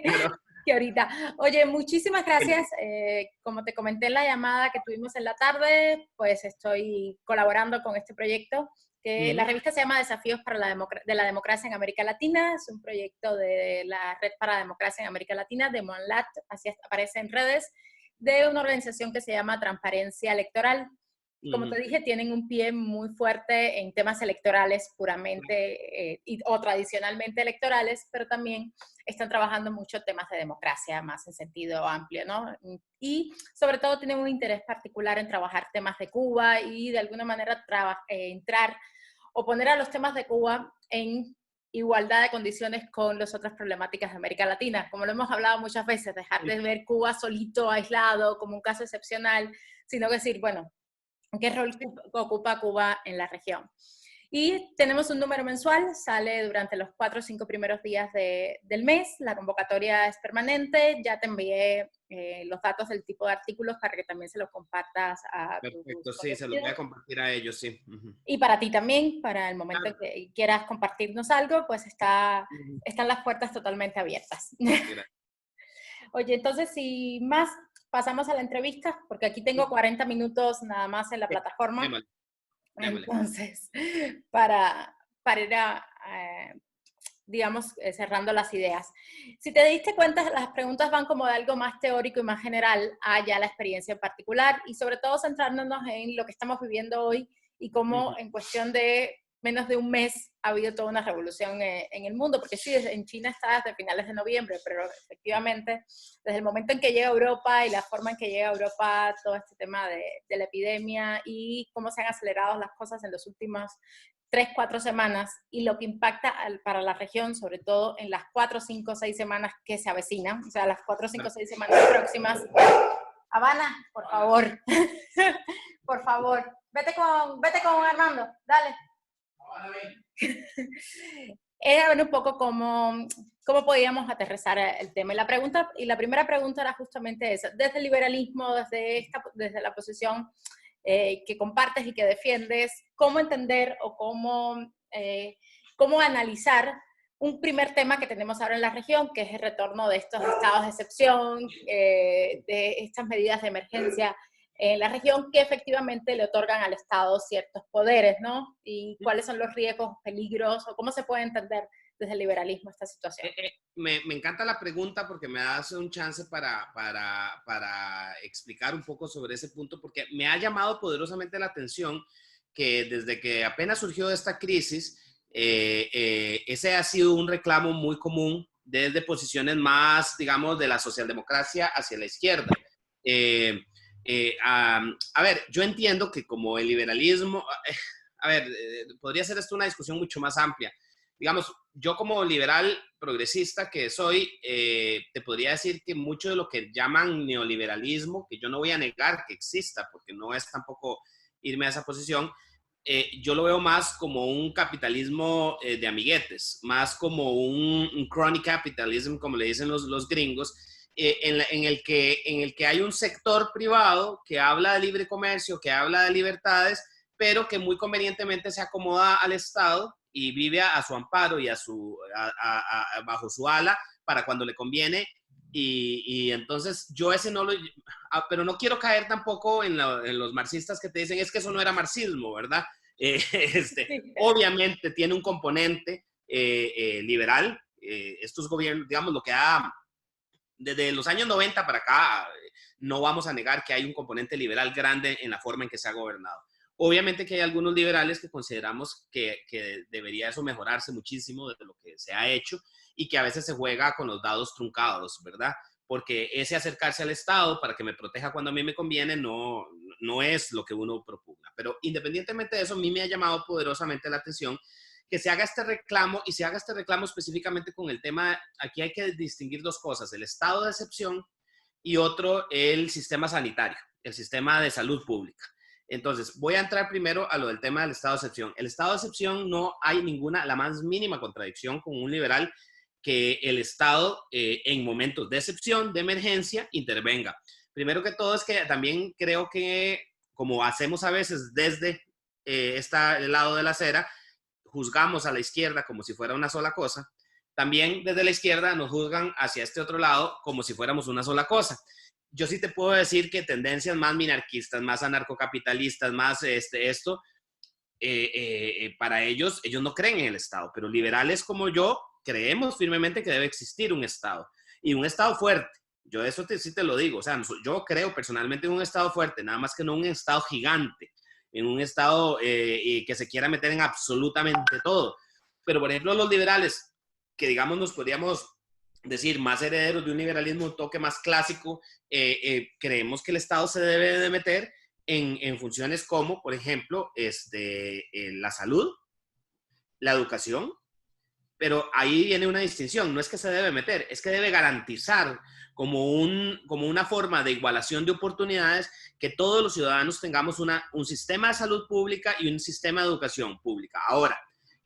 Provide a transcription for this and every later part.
Claro. que ahorita. Oye, muchísimas gracias. Como te comenté en la llamada que tuvimos en la tarde, pues estoy colaborando con este proyecto, que la Ujú, revista se llama Desafíos para de la Democracia en América Latina. Es un proyecto de la Red para la Democracia en América Latina, de Monlat, así aparece en redes, de una organización que se llama Transparencia Electoral. Y como ujú. te dije, tienen un pie muy fuerte en temas electorales puramente o tradicionalmente electorales, pero también están trabajando mucho temas de democracia, más en sentido amplio, ¿no? Y sobre todo tienen un interés particular en trabajar temas de Cuba y de alguna manera entrar o poner a los temas de Cuba en igualdad de condiciones con las otras problemáticas de América Latina. Como lo hemos hablado muchas veces, dejar de ver Cuba solito, aislado, como un caso excepcional, sino decir, bueno, qué rol ocupa Cuba en la región. Y tenemos un número mensual, sale durante los 4 o 5 primeros días del mes, la convocatoria es permanente, ya te envié los datos del tipo de artículos para que también se los compartas a Perfecto, tus sí, se los voy conocidos. a compartir a ellos, sí. Ujú. Y para ti también, para el momento en Claro. que quieras compartirnos algo, pues Ujú. están las puertas totalmente abiertas. Gracias. Oye, entonces, si más, pasamos a la entrevista, porque aquí tengo 40 minutos nada más en la Sí, plataforma. démosle, démosle. Entonces, para, para ir digamos, cerrando las ideas. Si te diste cuenta, las preguntas van como de algo más teórico y más general a ya la experiencia en particular y sobre todo centrándonos en lo que estamos viviendo hoy y cómo Ujú. en cuestión de menos de un mes ha habido toda una revolución en el mundo, porque sí, en China está desde finales de noviembre, pero efectivamente desde el momento en que llega a Europa y la forma en que llega a Europa todo este tema de la epidemia y cómo se han acelerado las cosas en los últimos 3, 4 semanas y lo que impacta para la región, sobre todo en las 4, 5, 6 semanas que se avecinan, o sea, las 4, 5, Claro. 6 semanas próximas. Habana, por favor, por favor, vete con Armando, dale. Era ver un poco cómo podíamos aterrizar el tema. Y la primera pregunta era justamente esa. Desde el liberalismo, desde la posición que compartes y que defiendes, ¿cómo entender o cómo analizar un primer tema que tenemos ahora en la región, que es el retorno de estos estados de excepción, de estas medidas de emergencia en la región que efectivamente le otorgan al Estado ciertos poderes, ¿no? Y cuáles son los riesgos, peligros, o cómo se puede entender desde el liberalismo esta situación. Me encanta la pregunta porque me das un chance para explicar un poco sobre ese punto, porque me ha llamado poderosamente la atención que desde que apenas surgió esta crisis, ese ha sido un reclamo muy común desde posiciones más, digamos, de la socialdemocracia hacia la izquierda. Eh, a ver, yo entiendo que como el liberalismo, a ver, podría ser esto una discusión mucho más amplia. Digamos, yo como liberal progresista que soy, te podría decir que mucho de lo que llaman neoliberalismo, que yo no voy a negar que exista, porque no es tampoco irme a esa posición, yo lo veo más como un capitalismo de amiguetes, más como un crony capitalism, como le dicen los gringos, en el que hay un sector privado que habla de libre comercio, que habla de libertades, pero que muy convenientemente se acomoda al Estado y vive a su amparo y bajo su ala para cuando le conviene. Y entonces yo ese no lo... pero no quiero caer tampoco en los marxistas que te dicen es que eso no era marxismo, ¿verdad? Obviamente tiene un componente liberal. Estos gobiernos, digamos, lo que ha desde los años 90 para acá, no vamos a negar que hay un componente liberal grande en la forma en que se ha gobernado. Obviamente que hay algunos liberales que consideramos que debería eso mejorarse muchísimo de lo que se ha hecho y que a veces se juega con los dados truncados, ¿verdad? Porque ese acercarse al Estado para que me proteja cuando a mí me conviene no es lo que uno propugna. Pero independientemente de eso, a mí me ha llamado poderosamente la atención que se haga este reclamo y se haga este reclamo específicamente con el tema, aquí hay que distinguir dos cosas, el estado de excepción y otro el sistema sanitario, el sistema de salud pública. Entonces, voy a entrar primero a lo del tema del estado de excepción. El estado de excepción no hay ninguna, la más mínima contradicción con un liberal que el Estado en momentos de excepción, de emergencia, intervenga. Primero que todo es que también creo que, como hacemos a veces desde este lado de la acera, juzgamos a la izquierda como si fuera una sola cosa, también desde la izquierda nos juzgan hacia este otro lado como si fuéramos una sola cosa. Yo sí te puedo decir que tendencias más minarquistas, más anarcocapitalistas, más para ellos no creen en el Estado, pero liberales como yo creemos firmemente que debe existir un Estado y un Estado fuerte. Yo eso sí te lo digo, o sea, yo creo personalmente en un Estado fuerte, nada más que no un Estado gigante, en un Estado que se quiera meter en absolutamente todo. Pero, por ejemplo, los liberales, que digamos nos podríamos decir más herederos de un liberalismo un toque más clásico, creemos que el Estado se debe de meter en funciones como, por ejemplo, la salud, la educación, pero ahí viene una distinción, no es que se debe meter, es que debe garantizar como una forma de igualación de oportunidades que todos los ciudadanos tengamos un sistema de salud pública y un sistema de educación pública. Ahora,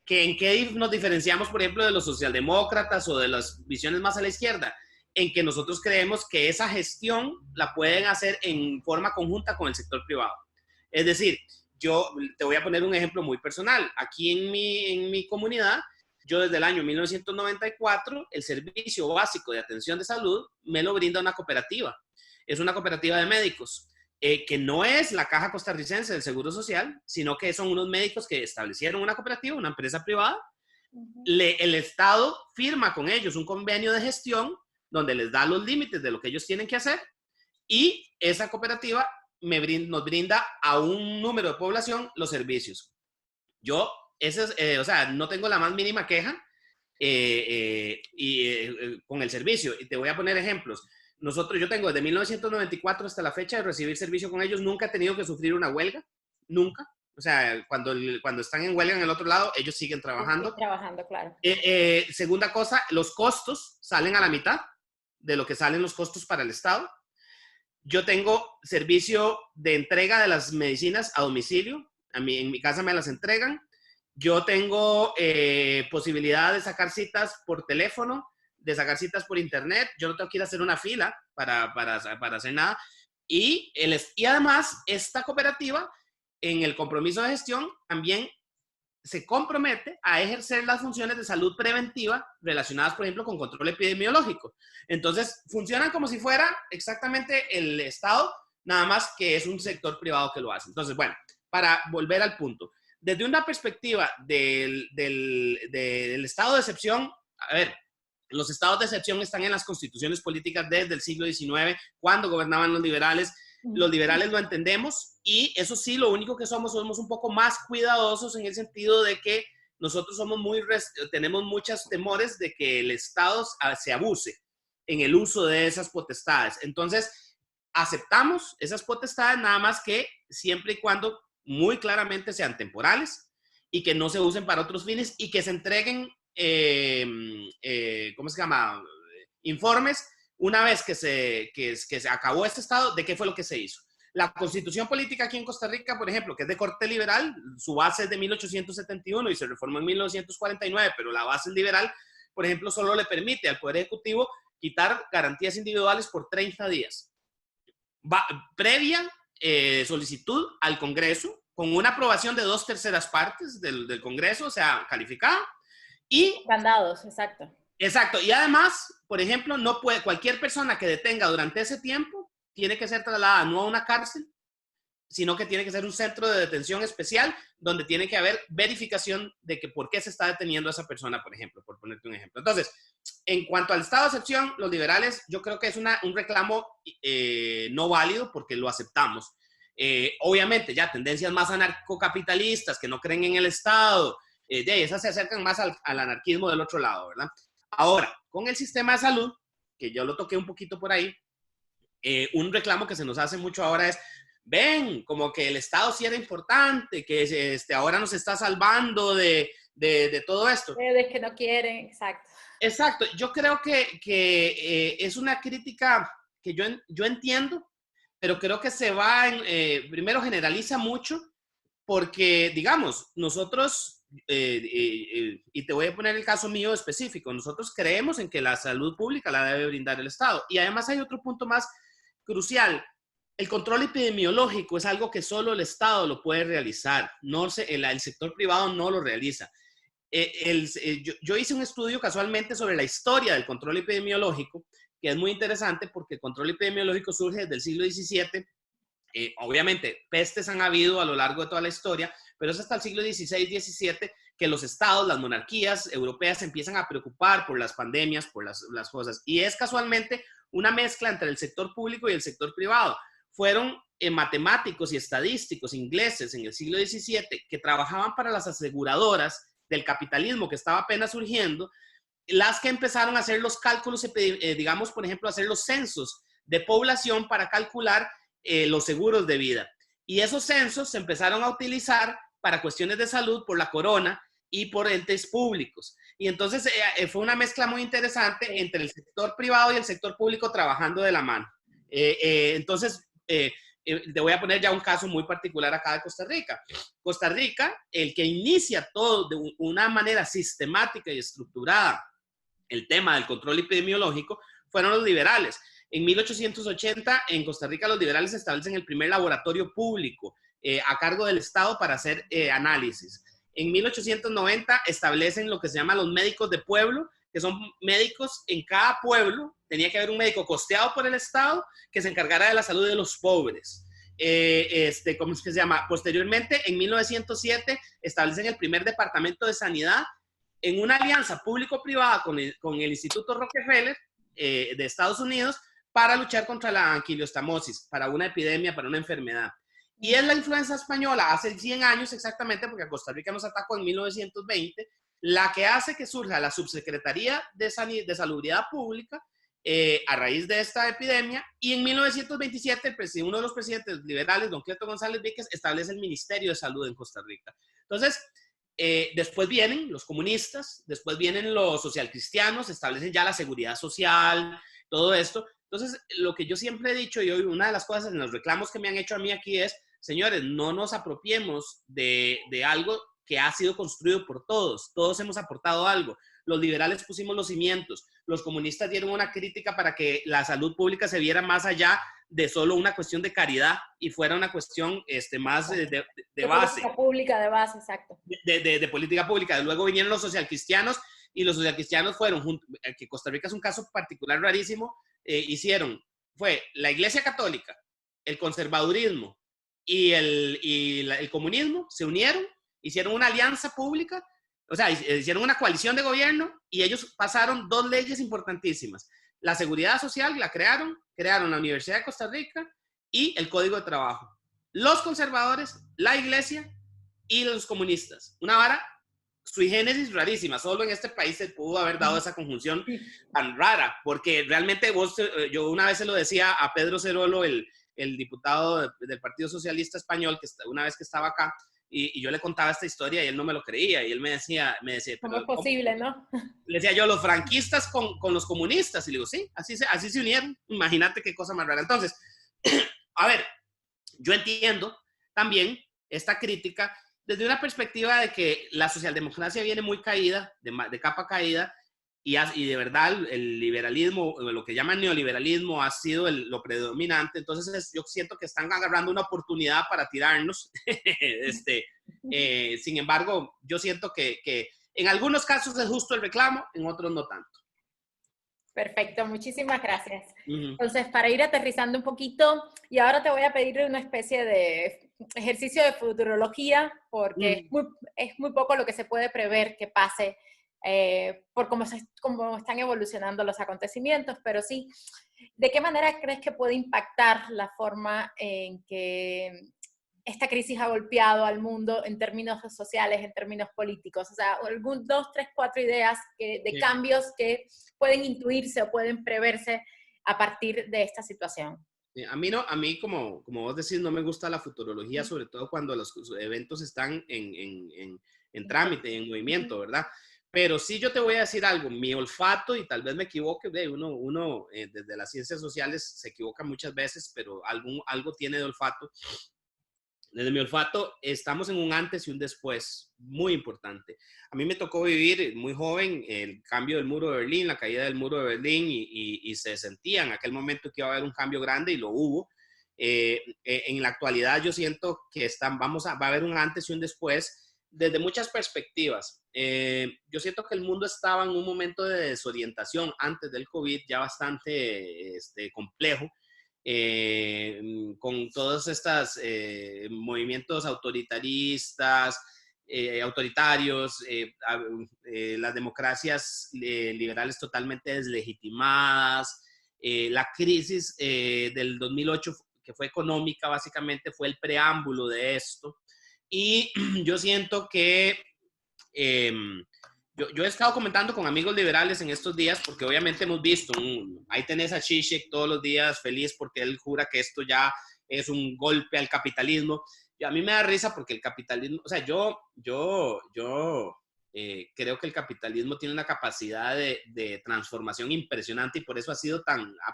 ¿en qué nos diferenciamos, por ejemplo, de los socialdemócratas o de las visiones más a la izquierda? En que nosotros creemos que esa gestión la pueden hacer en forma conjunta con el sector privado. Es decir, yo te voy a poner un ejemplo muy personal. Aquí en mi comunidad, yo desde el año 1994, el servicio básico de atención de salud me lo brinda una cooperativa. Es una cooperativa de médicos, que no es la Caja Costarricense del Seguro Social, sino que son unos médicos que establecieron una cooperativa, una empresa privada. El Estado firma con ellos un convenio de gestión donde les da los límites de lo que ellos tienen que hacer y esa cooperativa nos brinda a un número de población los servicios. Yo, o sea, no tengo la más mínima queja con el servicio. Y te voy a poner ejemplos. Yo tengo desde 1994 hasta la fecha de recibir servicio con ellos, nunca he tenido que sufrir una huelga, nunca. O sea, cuando están en huelga en el otro lado, ellos siguen trabajando. Siguen trabajando, claro. Segunda cosa, los costos salen a la mitad de lo que salen los costos para el Estado. Yo tengo servicio de entrega de las medicinas a domicilio. En mi casa me las entregan. Yo tengo posibilidad de sacar citas por teléfono, de sacar citas por internet. Yo no tengo que ir a hacer una fila para hacer nada. Y además, esta cooperativa, en el compromiso de gestión, también se compromete a ejercer las funciones de salud preventiva relacionadas, por ejemplo, con control epidemiológico. Entonces, funcionan como si fuera exactamente el Estado, nada más que es un sector privado que lo hace. Entonces, bueno, para volver al punto, desde una perspectiva del estado de excepción, a ver, los estados de excepción están en las constituciones políticas desde el siglo XIX, cuando gobernaban los liberales. Los liberales lo entendemos y eso sí, lo único que somos un poco más cuidadosos en el sentido de que nosotros tenemos muchos temores de que el Estado se abuse en el uso de esas potestades. Entonces, aceptamos esas potestades nada más que siempre y cuando muy claramente sean temporales y que no se usen para otros fines y que se entreguen, ¿cómo se llama? Informes una vez que se acabó este estado, de qué fue lo que se hizo. La constitución política aquí en Costa Rica, por ejemplo, que es de corte liberal, su base es de 1871 y se reformó en 1949, pero la base liberal, por ejemplo, solo le permite al Poder Ejecutivo quitar garantías individuales por 30 días. Previa solicitud al Congreso, con una aprobación de 2/3 partes del Congreso, o sea, calificada. Y candados, exacto. Exacto. Y además, por ejemplo, no puede, cualquier persona que detenga durante ese tiempo tiene que ser trasladada no a una cárcel, sino que tiene que ser un centro de detención especial donde tiene que haber verificación de que por qué se está deteniendo a esa persona, por ejemplo, por ponerte un ejemplo. Entonces, en cuanto al estado de excepción, los liberales, yo creo que es un reclamo no válido porque lo aceptamos. Obviamente, ya tendencias más anarcocapitalistas que no creen en el Estado, esas se acercan más al anarquismo del otro lado, ¿verdad? Ahora, con el sistema de salud, que yo lo toqué un poquito por ahí, un reclamo que se nos hace mucho ahora es, ven, como que el Estado sí era importante, que ahora nos está salvando de todo esto. De que no quieren, exacto. Exacto, yo creo que es una crítica que yo entiendo, pero creo que primero generaliza mucho, porque, digamos, nosotros... y te voy a poner el caso mío específico. Nosotros creemos en que la salud pública la debe brindar el Estado. Y además hay otro punto más crucial. El control epidemiológico es algo que solo el Estado lo puede realizar. El sector privado no lo realiza. yo hice un estudio casualmente sobre la historia del control epidemiológico, que es muy interesante porque el control epidemiológico surge desde el siglo XVII. Obviamente, pestes han habido a lo largo de toda la historia, pero es hasta el siglo XVI-XVII que los estados, las monarquías europeas se empiezan a preocupar por las pandemias, por las cosas. Y es casualmente una mezcla entre el sector público y el sector privado. Fueron matemáticos y estadísticos ingleses en el siglo XVII que trabajaban para las aseguradoras del capitalismo que estaba apenas surgiendo, las que empezaron a hacer los cálculos, digamos, por ejemplo, hacer los censos de población para calcular los seguros de vida. Y esos censos se empezaron a utilizar para cuestiones de salud por la corona y por entes públicos. Y entonces fue una mezcla muy interesante entre el sector privado y el sector público trabajando de la mano. Entonces, te voy a poner ya un caso muy particular acá de Costa Rica. Costa Rica, el que inicia todo de una manera sistemática y estructurada el tema del control epidemiológico fueron los liberales. En 1880, en Costa Rica, los liberales establecen el primer laboratorio público a cargo del Estado para hacer análisis. En 1890 establecen lo que se llama los médicos de pueblo, que son médicos en cada pueblo. Tenía que haber un médico costeado por el Estado que se encargara de la salud de los pobres. ¿Cómo es que se llama? Posteriormente, en 1907, establecen el primer departamento de sanidad en una alianza público-privada con el Instituto Rockefeller de Estados Unidos para luchar contra la anquilostamosis, para una epidemia, para una enfermedad. Y es la influenza española hace 100 años exactamente, porque a Costa Rica nos atacó en 1920, la que hace que surja la Subsecretaría de Salubridad Pública a raíz de esta epidemia, y en 1927 uno de los presidentes liberales, don Cleto González Víquez, establece el Ministerio de Salud en Costa Rica. Entonces, después vienen los comunistas, después vienen los socialcristianos, establecen ya la seguridad social, todo esto. Entonces, lo que yo siempre he dicho, y hoy una de las cosas en los reclamos que me han hecho a mí aquí es, señores, no nos apropiemos de algo que ha sido construido por todos. Todos hemos aportado algo. Los liberales pusimos los cimientos. Los comunistas dieron una crítica para que la salud pública se viera más allá de solo una cuestión de caridad y fuera una cuestión más de base. Política pública de base, exacto. De política pública. Luego vinieron los socialcristianos y los socialcristianos fueron, que Costa Rica es un caso particular rarísimo, fue la Iglesia Católica, el conservadurismo y el comunismo se unieron, hicieron una alianza pública, o sea, hicieron una coalición de gobierno y ellos pasaron dos leyes importantísimas. La seguridad social la crearon la Universidad de Costa Rica y el Código de Trabajo. Los conservadores, la Iglesia y los comunistas. Una vara sui generis rarísima. Solo en este país se pudo haber dado esa conjunción tan rara, porque realmente yo una vez se lo decía a Pedro Cerolo, el diputado del Partido Socialista Español, que una vez que estaba acá, y yo le contaba esta historia y él no me lo creía, y él me decía ¿cómo es posible, no? Le decía yo, los franquistas con los comunistas, y le digo, sí, así se unieron, imagínate qué cosa más rara. Entonces, a ver, yo entiendo también esta crítica desde una perspectiva de que la socialdemocracia viene muy caída, de capa caída, y de verdad el liberalismo, lo que llaman neoliberalismo, ha sido lo predominante. Entonces yo siento que están agarrando una oportunidad para tirarnos. Sin embargo, yo siento que en algunos casos es justo el reclamo, en otros no tanto. Perfecto, muchísimas gracias. Entonces, para ir aterrizando un poquito, y ahora te voy a pedir una especie de ejercicio de futurología, porque es muy poco lo que se puede prever que pase por cómo están evolucionando los acontecimientos, pero sí, ¿de qué manera crees que puede impactar la forma en que esta crisis ha golpeado al mundo en términos sociales, en términos políticos? O sea, 2, 3, 4 ideas de cambios que pueden intuirse o pueden preverse a partir de esta situación. A mí como vos decís, no me gusta la futurología, sobre todo cuando los eventos están en trámite, en movimiento, ¿verdad? Pero sí yo te voy a decir algo, mi olfato, y tal vez me equivoque, uno desde las ciencias sociales se equivoca muchas veces, pero algo tiene de olfato. Desde mi olfato estamos en un antes y un después muy importante. A mí me tocó vivir muy joven el cambio del muro de Berlín, la caída del muro de Berlín, y se sentía en aquel momento que iba a haber un cambio grande, y lo hubo. En la actualidad yo siento que va a haber un antes y un después desde muchas perspectivas. Yo siento que el mundo estaba en un momento de desorientación antes del COVID ya bastante complejo, con todos estos movimientos autoritaristas, autoritarios, las democracias liberales totalmente deslegitimadas, la crisis del 2008, que fue económica básicamente, fue el preámbulo de esto. Y yo siento que yo he estado comentando con amigos liberales en estos días, porque obviamente hemos visto, ahí tenés a Zizek todos los días feliz porque él jura que esto ya es un golpe al capitalismo. Y a mí me da risa porque el capitalismo, o sea, creo que el capitalismo tiene una capacidad de transformación impresionante y por eso ha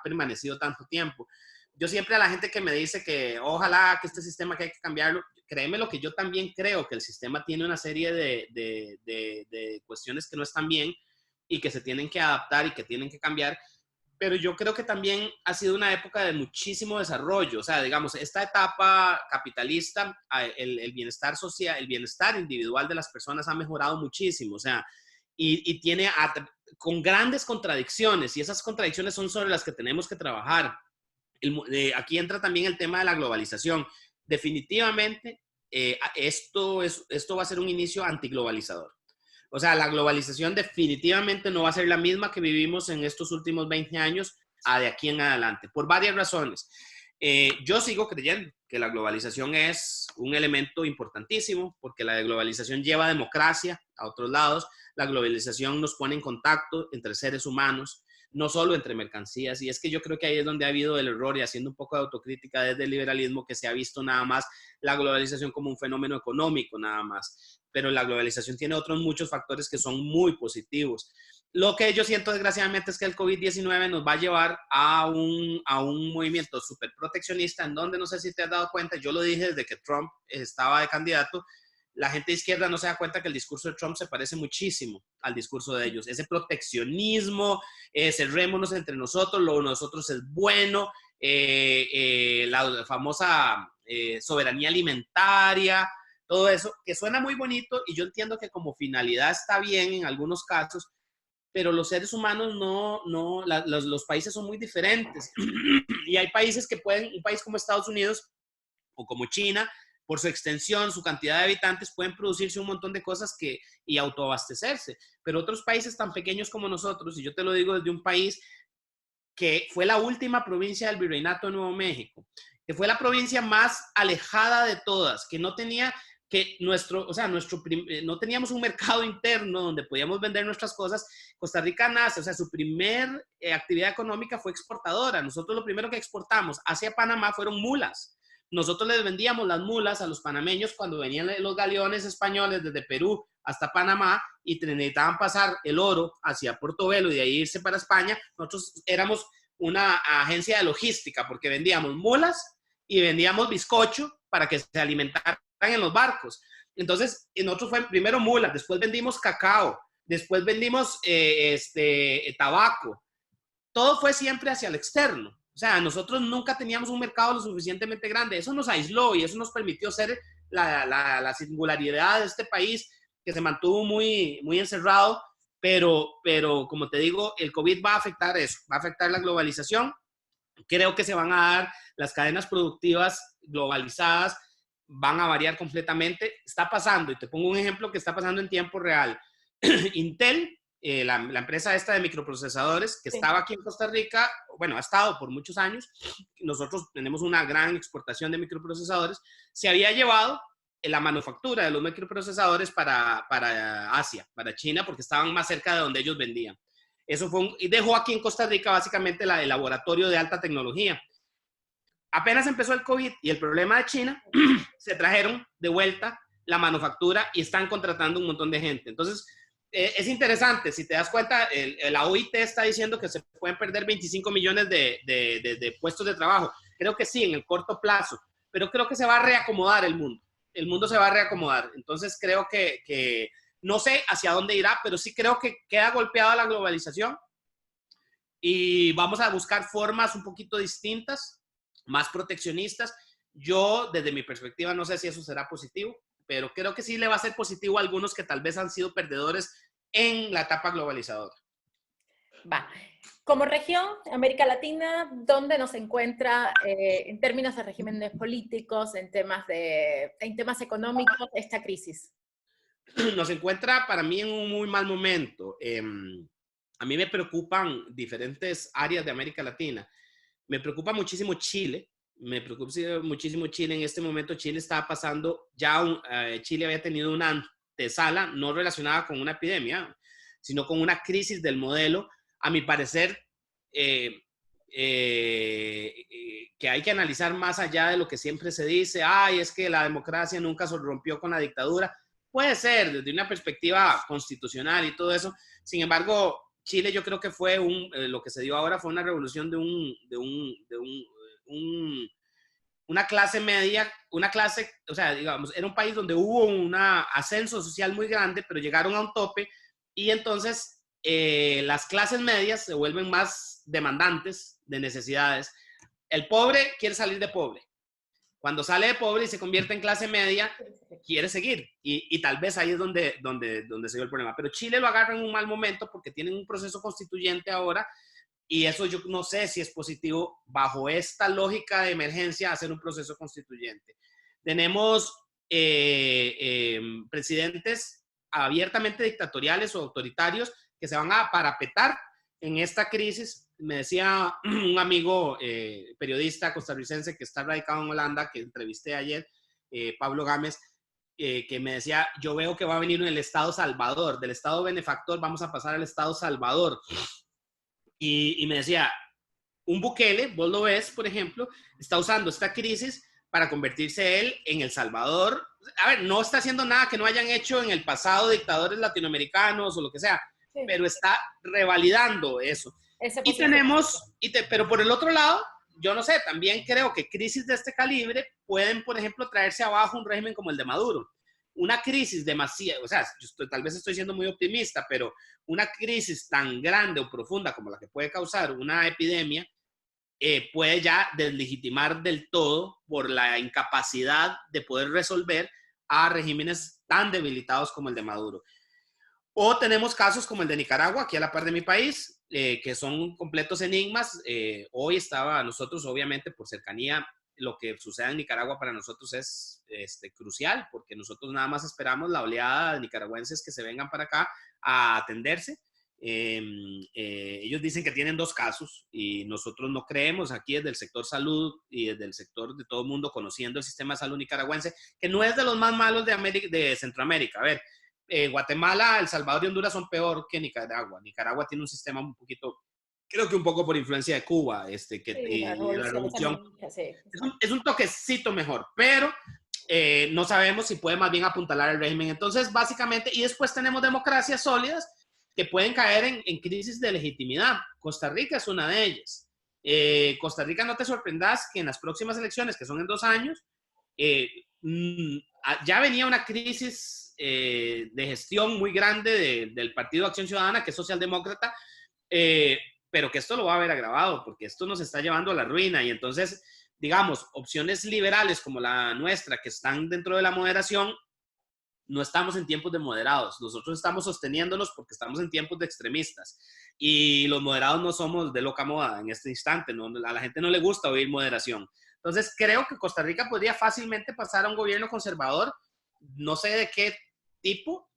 permanecido tanto tiempo. Yo siempre a la gente que me dice que ojalá que este sistema que hay que cambiarlo, créeme lo que yo también creo que el sistema tiene una serie de cuestiones que no están bien y que se tienen que adaptar y que tienen que cambiar, pero yo creo que también ha sido una época de muchísimo desarrollo. O sea, digamos, esta etapa capitalista, el bienestar social, el bienestar individual de las personas ha mejorado muchísimo. O sea, y tiene con grandes contradicciones, y esas contradicciones son sobre las que tenemos que trabajar. Aquí entra también el tema de la globalización. Definitivamente, esto va a ser un inicio antiglobalizador. O sea, la globalización definitivamente no va a ser la misma que vivimos en estos últimos 20 años a de aquí en adelante, por varias razones. Yo sigo creyendo que la globalización es un elemento importantísimo, porque la globalización lleva democracia a otros lados, la globalización nos pone en contacto entre seres humanos, no solo entre mercancías, y es que yo creo que ahí es donde ha habido el error, y haciendo un poco de autocrítica desde el liberalismo, que se ha visto nada más la globalización como un fenómeno económico nada más, pero la globalización tiene otros muchos factores que son muy positivos. Lo que yo siento desgraciadamente es que el COVID-19 nos va a llevar a un movimiento súper proteccionista, en donde no sé si te has dado cuenta, yo lo dije desde que Trump estaba de candidato, la gente de izquierda no se da cuenta que el discurso de Trump se parece muchísimo al discurso de ellos. Ese proteccionismo, cerrémonos entre nosotros, lo de nosotros es bueno, la famosa soberanía alimentaria, todo eso, que suena muy bonito y yo entiendo que como finalidad está bien en algunos casos, pero los seres humanos los países son muy diferentes. Y hay países que pueden, un país como Estados Unidos o como China, por su extensión, su cantidad de habitantes, pueden producirse un montón de cosas y autoabastecerse. Pero otros países tan pequeños como nosotros, y yo te lo digo desde un país que fue la última provincia del Virreinato de Nuevo México, que fue la provincia más alejada de todas, que no tenía no teníamos un mercado interno donde podíamos vender nuestras cosas. Costa Rica nace, o sea, su primer actividad económica fue exportadora. Nosotros lo primero que exportamos hacia Panamá fueron mulas. Nosotros les vendíamos las mulas a los panameños cuando venían los galeones españoles desde Perú hasta Panamá y necesitaban pasar el oro hacia Portobelo y de ahí irse para España. Nosotros éramos una agencia de logística porque vendíamos mulas y vendíamos bizcocho para que se alimentaran en los barcos. Entonces, nosotros fue primero mulas, después vendimos cacao, después vendimos tabaco. Todo fue siempre hacia el externo. O sea, nosotros nunca teníamos un mercado lo suficientemente grande. Eso nos aisló y eso nos permitió ser la singularidad de este país que se mantuvo muy, muy encerrado. Pero como te digo, el COVID va a afectar eso, va a afectar la globalización. Creo que se van a dar las cadenas productivas globalizadas, van a variar completamente. Está pasando, y te pongo un ejemplo que está pasando en tiempo real. Intel, la empresa esta de microprocesadores que estaba aquí en Costa Rica, bueno, ha estado por muchos años, nosotros tenemos una gran exportación de microprocesadores, se había llevado la manufactura de los microprocesadores para Asia, para China, porque estaban más cerca de donde ellos vendían. Eso y dejó aquí en Costa Rica básicamente el laboratorio de alta tecnología. Apenas empezó el COVID y el problema de China, se trajeron de vuelta la manufactura y están contratando un montón de gente. Entonces, es interesante, si te das cuenta, la OIT está diciendo que se pueden perder 25 millones de puestos de trabajo. Creo que sí, en el corto plazo, pero creo que se va a reacomodar el mundo. El mundo se va a reacomodar. Entonces, creo que no sé hacia dónde irá, pero sí creo que queda golpeada la globalización y vamos a buscar formas un poquito distintas, más proteccionistas. Yo, desde mi perspectiva, no sé si eso será positivo, pero creo que sí le va a ser positivo a algunos que tal vez han sido perdedores en la etapa globalizadora. Va. Como región, América Latina, ¿dónde nos encuentra en términos de regímenes políticos, en temas económicos, esta crisis? Nos encuentra para mí en un muy mal momento. A mí me preocupan diferentes áreas de América Latina. Me preocupa muchísimo Chile. Me preocupa muchísimo Chile. En este momento Chile estaba pasando, Chile había tenido una antesala no relacionada con una epidemia, sino con una crisis del modelo, a mi parecer, que hay que analizar más allá de lo que siempre se dice. Ay, es que la democracia nunca se rompió con la dictadura. Puede ser desde una perspectiva constitucional y todo eso. Sin embargo, Chile yo creo que fue lo que se dio ahora fue una revolución de una clase media, o sea, digamos, era un país donde hubo un ascenso social muy grande, pero llegaron a un tope y entonces las clases medias se vuelven más demandantes de necesidades. El pobre quiere salir de pobre. Cuando sale de pobre y se convierte en clase media, quiere seguir. Y tal vez ahí es donde se dio el problema. Pero Chile lo agarra en un mal momento porque tienen un proceso constituyente ahora y eso yo no sé si es positivo bajo esta lógica de emergencia hacer un proceso constituyente. Tenemos presidentes abiertamente dictatoriales o autoritarios que se van a parapetar en esta crisis. Me decía un amigo periodista costarricense que está radicado en Holanda, que entrevisté ayer, Pablo Gámez, que me decía, yo veo que va a venir el Estado Salvador, del Estado benefactor vamos a pasar al Estado Salvador. Y me decía, un Bukele, vos lo ves, por ejemplo, está usando esta crisis para convertirse él en El Salvador. A ver, no está haciendo nada que no hayan hecho en el pasado dictadores latinoamericanos o lo que sea, sí, pero está revalidando eso. Y tenemos, pero por el otro lado, yo no sé, también creo que crisis de este calibre pueden, por ejemplo, traerse abajo un régimen como el de Maduro. Una crisis demasiado, o sea, tal vez estoy siendo muy optimista, pero una crisis tan grande o profunda como la que puede causar una epidemia, puede ya deslegitimar del todo por la incapacidad de poder resolver a regímenes tan debilitados como el de Maduro. O tenemos casos como el de Nicaragua, aquí a la par de mi país, que son completos enigmas. Hoy nosotros, obviamente, por cercanía, lo que suceda en Nicaragua para nosotros es crucial, porque nosotros nada más esperamos la oleada de nicaragüenses que se vengan para acá a atenderse. Ellos dicen que tienen 2 casos y nosotros no creemos aquí desde el sector salud y desde el sector de todo el mundo conociendo el sistema de salud nicaragüense, que no es de los más malos de Centroamérica. A ver, Guatemala, El Salvador y Honduras son peor que Nicaragua. Nicaragua tiene un sistema un poquito, creo que un poco por influencia de Cuba, la revolución. Sí. Es un toquecito mejor, pero no sabemos si puede más bien apuntalar el régimen. Entonces, básicamente, y después tenemos democracias sólidas que pueden caer en crisis de legitimidad. Costa Rica es una de ellas. Costa Rica, no te sorprendas que en las próximas elecciones, que son en 2 años, ya venía una crisis de gestión muy grande del Partido de Acción Ciudadana, que es socialdemócrata, pero que esto lo va a haber agravado, porque esto nos está llevando a la ruina. Y entonces, digamos, opciones liberales como la nuestra, que están dentro de la moderación, no estamos en tiempos de moderados. Nosotros estamos sosteniéndonos porque estamos en tiempos de extremistas. Y los moderados no somos de loca moda en este instante. ¿No? A la gente no le gusta oír moderación. Entonces, creo que Costa Rica podría fácilmente pasar a un gobierno conservador, no sé de qué tipo,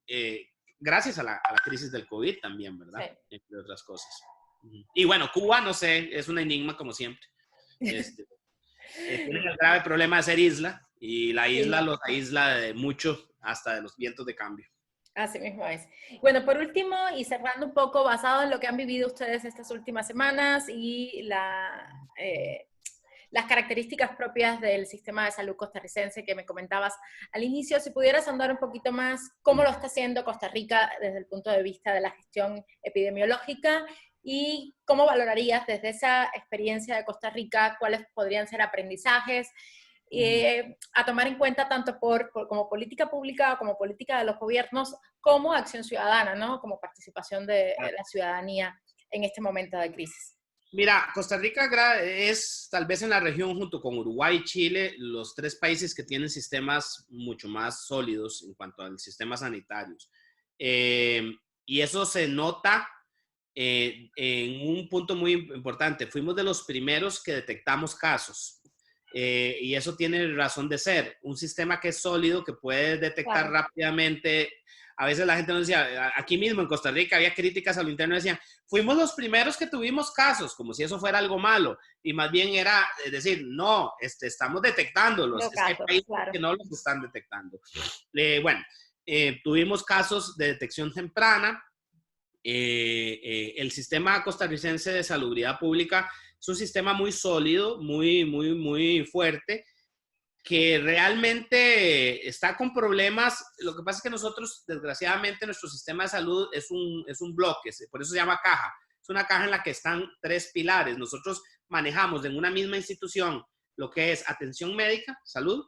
gracias a la crisis del COVID también, ¿verdad? Sí. Entre otras cosas. Y bueno, Cuba, no sé, es un enigma como siempre. Tienen el grave problema de ser isla y la isla los aísla de mucho, hasta de los vientos de cambio. Así mismo es. Bueno, por último, y cerrando un poco, basado en lo que han vivido ustedes estas últimas semanas y las características propias del sistema de salud costarricense que me comentabas al inicio, si pudieras andar un poquito más cómo lo está haciendo Costa Rica desde el punto de vista de la gestión epidemiológica y cómo valorarías desde esa experiencia de Costa Rica cuáles podrían ser aprendizajes a tomar en cuenta tanto como política pública o como política de los gobiernos, como acción ciudadana, ¿no? Como participación de la ciudadanía en este momento de crisis. Mira, Costa Rica es tal vez en la región junto con Uruguay y Chile los tres países que tienen sistemas mucho más sólidos en cuanto al sistema sanitarios. Eh, y eso se nota en un punto muy importante. Fuimos de los primeros que detectamos casos. Y eso tiene razón de ser. Un sistema que es sólido, que puede detectar Claro. rápidamente. A veces la gente nos decía, aquí mismo en Costa Rica había críticas a lo interno, decían, fuimos los primeros que tuvimos casos, como si eso fuera algo malo. Y más bien era decir, no, estamos detectándolos. Los Es que hay casos, países claro. que no los están detectando. Bueno, tuvimos casos de detección temprana. El sistema costarricense de salubridad pública es un sistema muy sólido, muy fuerte, que realmente está con problemas. Lo que pasa es que nosotros, desgraciadamente, nuestro sistema de salud es un bloque, por eso se llama caja. Es una caja en la que están tres pilares. Nosotros manejamos en una misma institución lo que es atención médica, salud,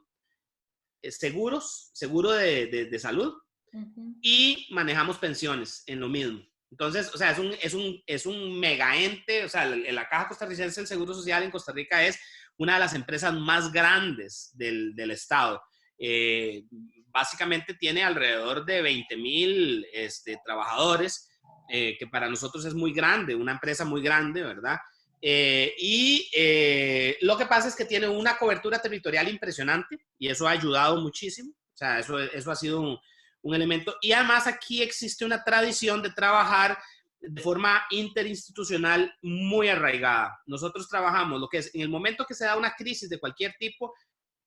seguro de salud, Ujú. y manejamos pensiones en lo mismo. Entonces, o sea, es un mega ente. O sea, la Caja Costarricense del Seguro Social en Costa Rica es una de las empresas más grandes del Estado. Básicamente tiene alrededor de 20,000 trabajadores, que para nosotros es muy grande, una empresa muy grande, ¿verdad? Lo que pasa es que tiene una cobertura territorial impresionante y eso ha ayudado muchísimo. O sea, eso ha sido un elemento. Y además aquí existe una tradición de trabajar de forma interinstitucional muy arraigada. Nosotros trabajamos lo que es, en el momento que se da una crisis de cualquier tipo,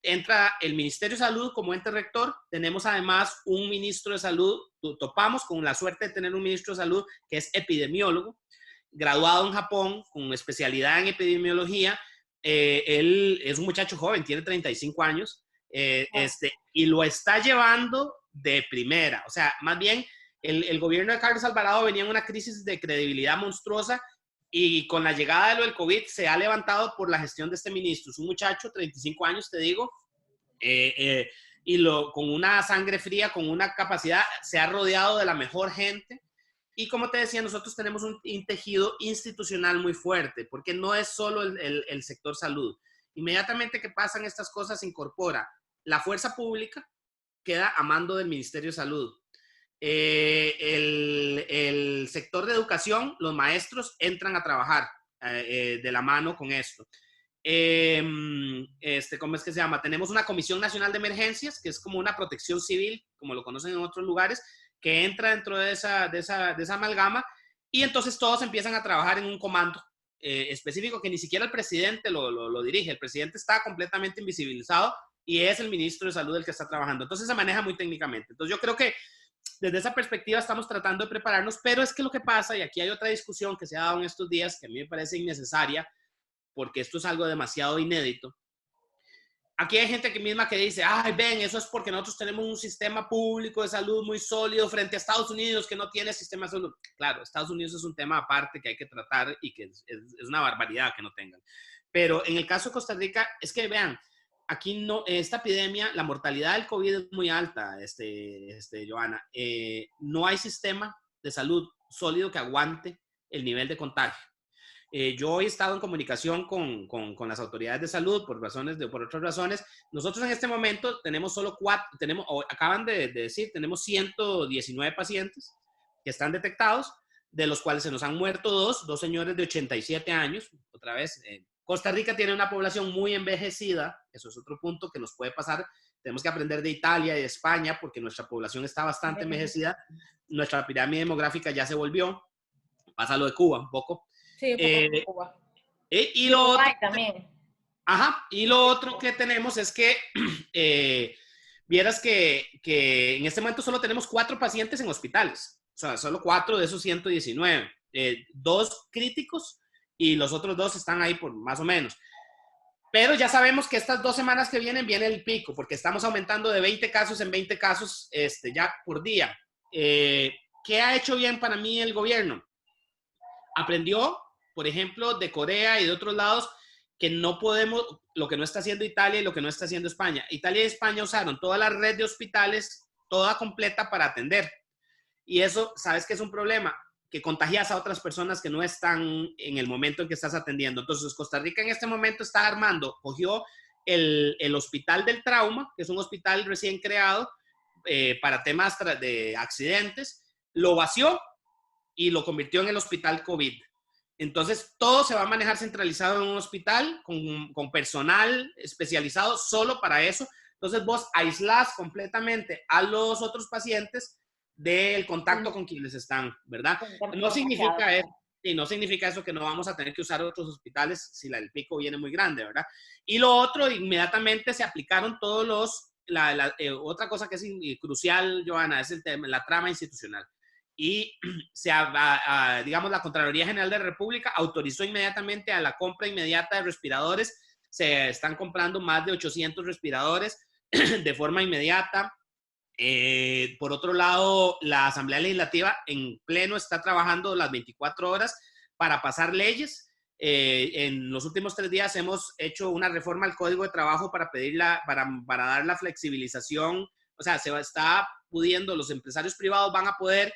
entra el Ministerio de Salud como ente rector. Tenemos además un ministro de salud. Topamos con la suerte de tener un ministro de salud que es epidemiólogo, graduado en Japón, con especialidad en epidemiología. Él es un muchacho joven, tiene 35 años, Wow. y lo está llevando de primera. O sea, más bien, el gobierno de Carlos Alvarado venía en una crisis de credibilidad monstruosa, y con la llegada de lo del COVID se ha levantado por la gestión de este ministro. Es un muchacho, 35 años, te digo, eh, eh, con una sangre fría, con una capacidad, se ha rodeado de la mejor gente. Y como te decía, nosotros tenemos un tejido institucional muy fuerte, porque no es solo el sector salud. Inmediatamente que pasan estas cosas, se incorpora la fuerza pública, queda a mando del Ministerio de Salud. El sector de educación, los maestros entran a trabajar de la mano con esto. ¿Cómo es que se llama? Tenemos una Comisión Nacional de Emergencias, que es como una protección civil, como lo conocen en otros lugares, que entra dentro de esa amalgama, y entonces todos empiezan a trabajar en un comando específico que ni siquiera el presidente lo dirige. El presidente está completamente invisibilizado y es el ministro de Salud el que está trabajando. Entonces se maneja muy técnicamente. Entonces yo creo que desde esa perspectiva estamos tratando de prepararnos, pero es que lo que pasa, y aquí hay otra discusión que se ha dado en estos días que a mí me parece innecesaria, porque esto es algo demasiado inédito. Aquí hay gente que misma que dice, ay, ven, eso es porque nosotros tenemos un sistema público de salud muy sólido frente a Estados Unidos, que no tiene sistema de salud. Claro, Estados Unidos es un tema aparte que hay que tratar y que es una barbaridad que no tengan. Pero en el caso de Costa Rica, es que vean, aquí no, esta epidemia, la mortalidad del COVID es muy alta, Johanna. No hay sistema de salud sólido que aguante el nivel de contagio. Yo he estado en comunicación con las autoridades de salud por otras razones. Nosotros en este momento tenemos solo 4, acaban de decir, tenemos 119 pacientes que están detectados, de los cuales se nos han muerto dos señores de 87 años. Otra vez, Costa Rica tiene una población muy envejecida, eso es otro punto que nos puede pasar. Tenemos que aprender de Italia y de España porque nuestra población está bastante envejecida, nuestra pirámide demográfica ya se volvió, pasa lo de Cuba un poco. Sí, un poco como Eh, Cuba. y Y lo otro, Uruguay también. ajá, y lo otro que tenemos es que vieras que en este momento solo tenemos 4 pacientes en hospitales, o sea, solo 4 de esos 119, 2 críticos y los otros 2 están ahí por más o menos. Pero ya sabemos que estas 2 semanas que vienen viene el pico, porque estamos aumentando de 20 casos en 20 casos ya por día. ¿Qué ha hecho bien para mí el gobierno? Aprendió, por ejemplo, de Corea y de otros lados, que no podemos, lo que no está haciendo Italia y lo que no está haciendo España. Italia y España usaron toda la red de hospitales, toda completa para atender. Y eso, ¿sabes qué es un problema? que contagias a otras personas que no están en el momento en que estás atendiendo. Entonces, Costa Rica en este momento está cogió el Hospital del Trauma, que es un hospital recién creado para temas de accidentes, lo vació y lo convirtió en el Hospital COVID. Entonces, todo se va a manejar centralizado en un hospital con personal especializado solo para eso. Entonces, vos aislás completamente a los otros pacientes del contacto con quienes están, ¿verdad? No significa eso, y no significa eso que no vamos a tener que usar otros hospitales si el pico viene muy grande, ¿verdad? Y lo otro, inmediatamente se aplicaron todos los, otra cosa que es crucial, Johanna, es el tema, la trama institucional. Y digamos, la Contraloría General de la República autorizó inmediatamente a la compra inmediata de respiradores. Se están comprando más de 800 respiradores de forma inmediata. Por otro lado, la Asamblea Legislativa en pleno está trabajando las 24 horas para pasar leyes. En los últimos 3 días hemos hecho una reforma al Código de Trabajo para para dar la flexibilización. O sea, se está pudiendo, los empresarios privados van a poder,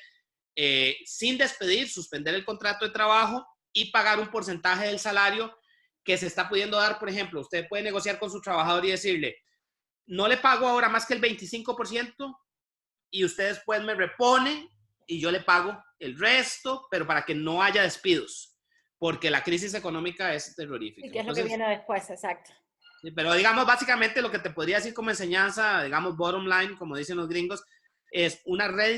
sin despedir, suspender el contrato de trabajo y pagar un porcentaje del salario que se está pudiendo dar. Por ejemplo, usted puede negociar con su trabajador y decirle, no le pago ahora más que el 25% y usted después me repone y yo le pago el resto, pero para que no haya despidos, porque la crisis económica es terrorífica. Y que es lo que viene después, exacto. Sí, pero digamos, básicamente lo que te podría decir como enseñanza, digamos, bottom line, como dicen los gringos, es una red